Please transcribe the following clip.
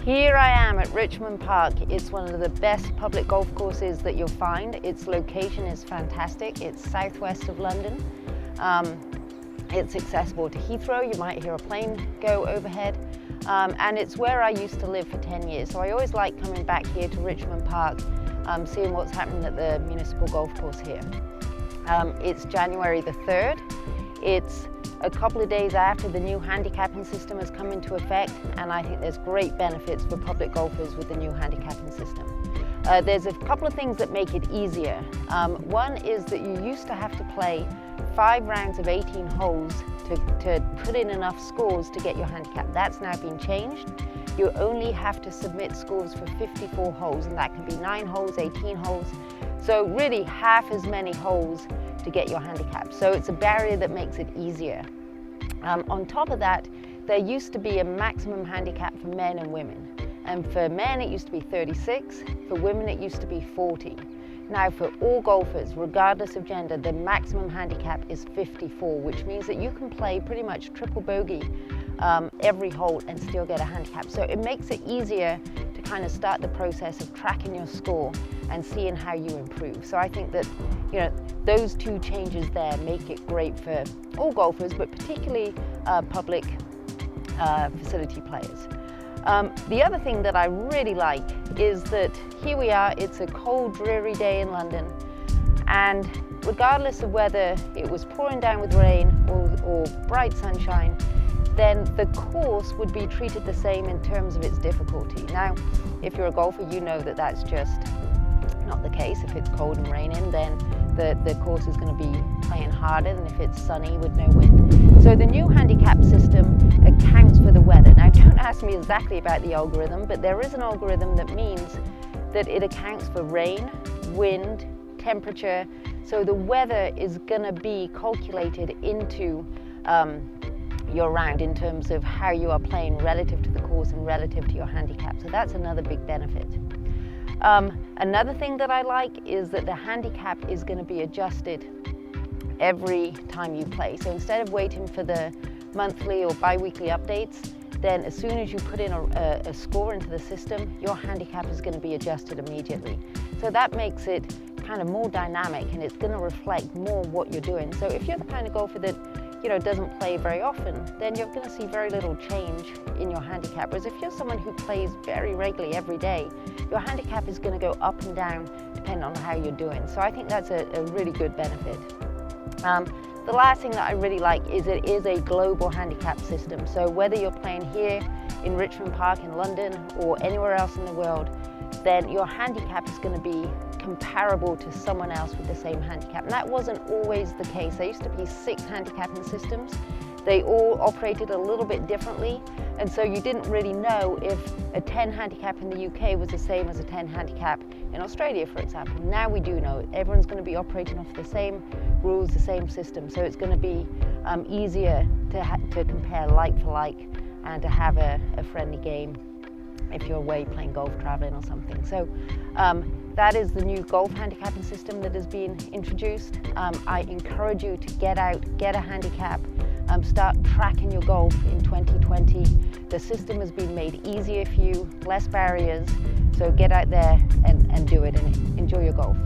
Here I am at Richmond Park. It's one of the best public golf courses that you'll find. Its location is fantastic. It's southwest of London. It's accessible to Heathrow. You might hear a plane go overhead. And it's where I used to live for 10 years. So I always like coming back here to Richmond Park, seeing what's happening at the municipal golf course here. It's January the 3rd. It's a couple of days after the new handicapping system has come into effect, and I think there's great benefits for public golfers with the new handicapping system. There's a couple of things that make it easier. One is that you used to have to play 5 rounds of 18 holes to put in enough scores to get your handicap. That's now been changed. You only have to submit scores for 54 holes, and that can be 9 holes, 18 holes. So really half as many holes to get your handicap. So it's a barrier that makes it easier. On top of that, there used to be a maximum handicap for men and women. And for men, it used to be 36. For women, it used to be 40. Now, for all golfers, regardless of gender, the maximum handicap is 54, which means that you can play pretty much triple bogey every hole and still get a handicap. So it makes it easier to kind of start the process of tracking your score and seeing how you improve. So I think that, those two changes there make it great for all golfers, but particularly public facility players. The other thing that I really like is that here we are, it's a cold, dreary day in London, and regardless of whether it was pouring down with rain or bright sunshine, then the course would be treated the same in terms of its difficulty. Now, if you're a golfer, you know that that's just not the case. If it's cold and raining, then the course is going to be playing harder than if it's sunny with no wind. So the new handicap system accounts for the weather. Now, don't ask me exactly about the algorithm, but there is an algorithm that means that it accounts for rain, wind, temperature. So the weather is going to be calculated into your round in terms of how you are playing relative to the course and relative to your handicap. So that's another big benefit. Another thing that I like is that the handicap is going to be adjusted every time you play. So instead of waiting for the monthly or bi-weekly updates, then as soon as you put in a score into the system, your handicap is going to be adjusted immediately. So that makes it kind of more dynamic, and it's going to reflect more what you're doing. So if you're the kind of golfer that doesn't play very often, then you're going to see very little change in your handicap. Whereas if you're someone who plays very regularly every day, your handicap is going to go up and down depending on how you're doing. So I think that's a really good benefit. The last thing that I really like is it is a global handicap system. So whether you're playing here in Richmond Park in London or anywhere else in the world, then your handicap is going to be comparable to someone else with the same handicap. And that wasn't always the case. There used to be 6 handicapping systems. They all operated a little bit differently, and so you didn't really know if a 10 handicap in the UK was the same as a 10 handicap in Australia, for example. Now we do know. Everyone's going to be operating off the same rules, the same system, so it's going to be easier to compare like for like and to have a friendly game if you're away playing golf, traveling or something. So that is the new golf handicapping system that has been introduced. I encourage you to get out, get a handicap, start tracking your golf in 2020. The system has been made easier for you, less barriers, so get out there and do it and enjoy your golf.